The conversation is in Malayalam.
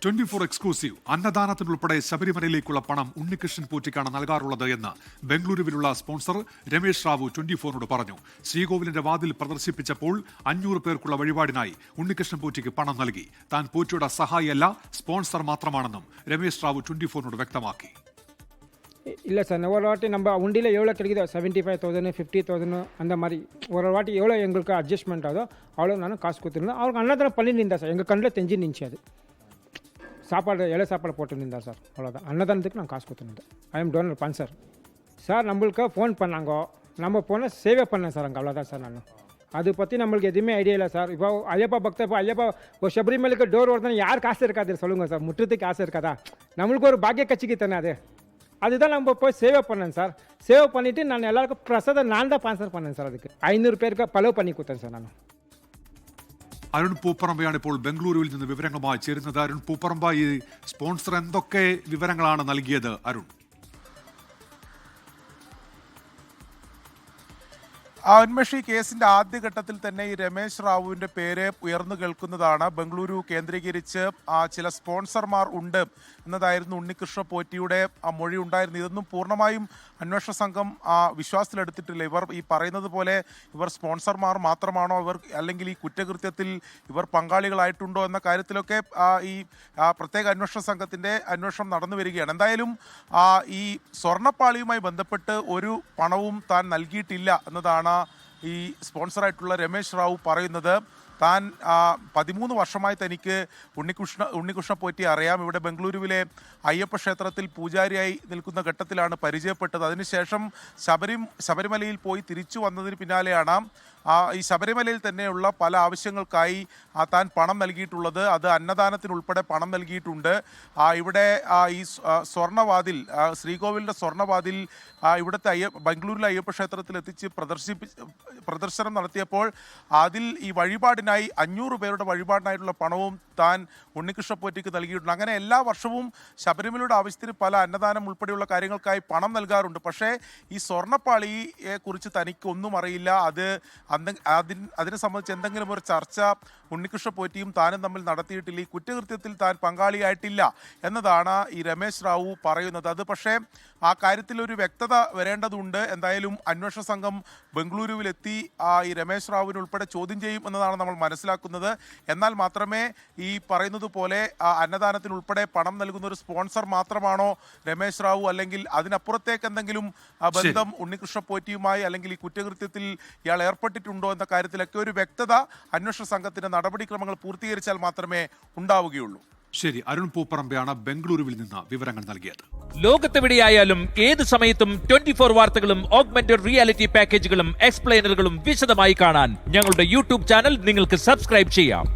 24 എക്സ്ക്ലൂസീവ് അന്നദാനത്തിനുൾപ്പെടെ ശബരിമലയിലേക്കുള്ള പണം ഉണ്ണികൃഷ്ണൻ പോറ്റിക്കാണ് നൽകാറുള്ളത് എന്ന് ബംഗളൂരുവിലുള്ള സ്പോൺസർ രമേശ് റാവു 24നോട് പറഞ്ഞു. ശ്രീകോവിലിന്റെ വാതിൽ പ്രദർശിപ്പിച്ചപ്പോൾ 500 പേർക്കുള്ള വഴിപാടിനായി ഉണ്ണികൃഷ്ണൻ പോറ്റിക്ക് പണം നൽകി. താൻ പോറ്റിയുടെ സഹായിയല്ല, സ്പോൺസർ മാത്രമാണെന്നും രമേശ് റാവു 24നോട് വ്യക്തമാക്കി. இல்லை சார், ஒரு வாட்டி நம்ம உண்டியில் எவ்வளோ கிடைக்குதோ 75,000 50,000 அந்த மாதிரி ஒரு வாட்டி எவ்வளோ எங்களுக்கு அட்ஜஸ்ட்மெண்ட் ஆகுதோ அவ்வளோ நானும் காசு கொடுத்துருந்தேன். அவருக்கு அன்னதானம் பண்ணிட்டு இருந்தா சார், எங்கள் கண்ணில் தெரிஞ்சு நின்றுச்சு. அது சாப்பாடு இலை சாப்பாடு போட்டுருந்தா சார், அவ்வளோதான். அன்னதானத்துக்கு நான் காசு கொடுத்துருந்தேன். ஐ எம் டோனர் பன்சர் சார். நம்மளுக்கு ஃபோன் பண்ணாங்க, நம்ம ஃபோனை சேவை பண்ணேன் சார் அங்கே, அவ்வளோதான் சார். நான் அதை பற்றி நம்மளுக்கு எதுவுமே ஐடியா இல்லை சார். இப்போ ஐயப்பா பக்தர், இப்போ ஐயப்பா ஒரு சபரிமலைக்கு டோர் ஓடுறதுனா யாருக்கு ஆசை இருக்காது சொல்லுங்கள் சார்? முற்றத்துக்கு ஆசை இருக்காதா? நம்மளுக்கு ஒரு பாக்கிய கட்சிக்கு தானே அது. அதுதான் நம்ம போய் சேவை பண்ணேன் சார். சேவை பண்ணிவிட்டு நான் எல்லாருக்கும் பிரசாதம் நான் தான் ஸ்பான்சர் பண்ணேன் சார். அதுக்கு 500 പേർക്ക് പലവ് பண்ணி கொடுத்தேன் സാർ. ഞാൻ അരുൺ പൂപ്പറമ്പയാണ് ഇപ്പോൾ ബംഗളൂരുവിൽ നിന്ന് വിവരങ്ങളുമായി ചേരുന്നത്. അരുൺ പൂപ്പറമ്പ, ഈ സ്പോൺസർ എന്തൊക്കെ വിവരങ്ങളാണ് നൽകിയത്? അരുൺ, ഉന്മേഷ്, കേസിന്റെ ആദ്യഘട്ടത്തിൽ തന്നെ ഈ രമേശ് റാവുവിന്റെ പേര് ഉയർന്നു കേൾക്കുന്നതാണ്. ബംഗളൂരു കേന്ദ്രീകരിച്ച് ചില സ്പോൺസർമാർ ഉണ്ട് എന്നതായിരുന്നു ഉണ്ണികൃഷ്ണ പോറ്റിയുടെ മൊഴി ഉണ്ടായിരുന്നു. ഇതൊന്നും പൂർണ്ണമായും അന്വേഷണ സംഘം വിശ്വാസത്തിലെടുത്തിട്ടില്ല. ഇവർ ഈ പറയുന്നത് പോലെ ഇവർ സ്പോൺസർമാർ മാത്രമാണോ, ഇവർ അല്ലെങ്കിൽ ഈ കുറ്റകൃത്യത്തിൽ ഇവർ പങ്കാളികളായിട്ടുണ്ടോ എന്ന കാര്യത്തിലൊക്കെ ഈ പ്രത്യേക അന്വേഷണ സംഘത്തിന്റെ അന്വേഷണം നടന്നു വരികയാണ്. എന്തായാലും ഈ സ്വർണ്ണപ്പാളിയുമായി ബന്ധപ്പെട്ട് ഒരു പണവും താൻ നൽകിയിട്ടില്ല എന്നതാണ് ഈ സ്പോൺസറായിട്ടുള്ള രമേശ് റാവു പറയുന്നത്. താൻ 13 വർഷമായി തനിക്ക് ഉണ്ണികൃഷ്ണ പോറ്റി അറിയാം. ഇവിടെ ബംഗളൂരുവിലെ അയ്യപ്പ ക്ഷേത്രത്തിൽ പൂജാരിയായി നിൽക്കുന്ന ഘട്ടത്തിലാണ് പരിചയപ്പെട്ടത്. അതിനുശേഷം ശബരിമലയിൽ പോയി തിരിച്ചു വന്നതിന് പിന്നാലെയാണ് ഈ ശബരിമലയിൽ തന്നെയുള്ള പല ആവശ്യങ്ങൾക്കായി താൻ പണം നൽകിയിട്ടുള്ളത്. അത് അന്നദാനത്തിനുൾപ്പെടെ പണം നൽകിയിട്ടുണ്ട്. ഇവിടെ ഈ സ്വർണ്ണവാതിൽ, ശ്രീകോവിലിൻ്റെ സ്വർണ്ണവാതിൽ ഇവിടുത്തെ ബംഗളൂരിലെ അയ്യപ്പ ക്ഷേത്രത്തിൽ എത്തിച്ച് പ്രദർശനം നടത്തിയപ്പോൾ അതിൽ ഈ വഴിപാടിനായി 500 പേരുടെ വഴിപാടിനായിട്ടുള്ള പണവും താൻ ഉണ്ണികൃഷ്ണ പോറ്റിക്ക് നൽകിയിട്ടുണ്ട്. അങ്ങനെ എല്ലാ വർഷവും ശബരിമലയുടെ ആവശ്യത്തിന് പല അന്നദാനം ഉൾപ്പെടെയുള്ള കാര്യങ്ങൾക്കായി പണം നൽകാറുണ്ട്. പക്ഷേ ഈ സ്വർണ്ണപ്പാളിയെ കുറിച്ച് തനിക്കൊന്നും അറിയില്ല. അതിനെ സംബന്ധിച്ച് എന്തെങ്കിലും ഒരു ചർച്ച ഉണ്ണികൃഷ്ണ പോറ്റിയും താനും തമ്മിൽ നടത്തിയിട്ടില്ല. ഈ കുറ്റകൃത്യത്തിൽ താൻ പങ്കാളിയായിട്ടില്ല എന്നതാണ് ഈ രമേശ് റാവു പറയുന്നത്. അത് പക്ഷേ ആ കാര്യത്തിൽ ഒരു വ്യക്തത വരേണ്ടതുണ്ട്. എന്തായാലും അന്വേഷണ സംഘം ബംഗളൂരുവിലെത്തി ഈ രമേശ് റാവുവിനെ ഉൾപ്പെടെ ചോദ്യം ചെയ്യും എന്നതാണ് നമ്മൾ മനസ്സിലാക്കുന്നത്. എന്നാൽ മാത്രമേ ഈ പറയുന്നത് പോലെ അന്നദാനത്തിനുൾപ്പെടെ പണം നൽകുന്ന ഒരു സ്പോൺസർ മാത്രമാണോ രമേശ് റാവു, അല്ലെങ്കിൽ അതിനപ്പുറത്തേക്ക് എന്തെങ്കിലും ബന്ധം ഉണ്ണികൃഷ്ണ പോറ്റിയുമായി അല്ലെങ്കിൽ ഈ കുറ്റകൃത്യത്തിൽ ഇയാൾ ഏർപ്പെട്ടിട്ടുണ്ടോ എന്ന കാര്യത്തിലൊക്കെ ഒരു വ്യക്തത അന്വേഷണ സംഘത്തിന്റെ നടപടിക്രമങ്ങൾ പൂർത്തീകരിച്ചാൽ മാത്രമേ ഉണ്ടാവുകയുള്ളൂ. ശരി, അരുൺ പൂപ്പറമ്പയാണ് ബംഗളൂരുവിൽ നിന്ന് വിവരങ്ങൾ നൽകിയത്. ലോകത്തെവിടെയായാലും ഏത് സമയത്തും 24 വാർത്തകളും ഓഗ്മെന്റഡ് റിയാലിറ്റി പാക്കേജുകളും എക്സ്പ്ലെയിനറുകളും വിശദമായി കാണാൻ ഞങ്ങളുടെ യൂട്യൂബ് ചാനൽ നിങ്ങൾക്ക് സബ്സ്ക്രൈബ് ചെയ്യാം.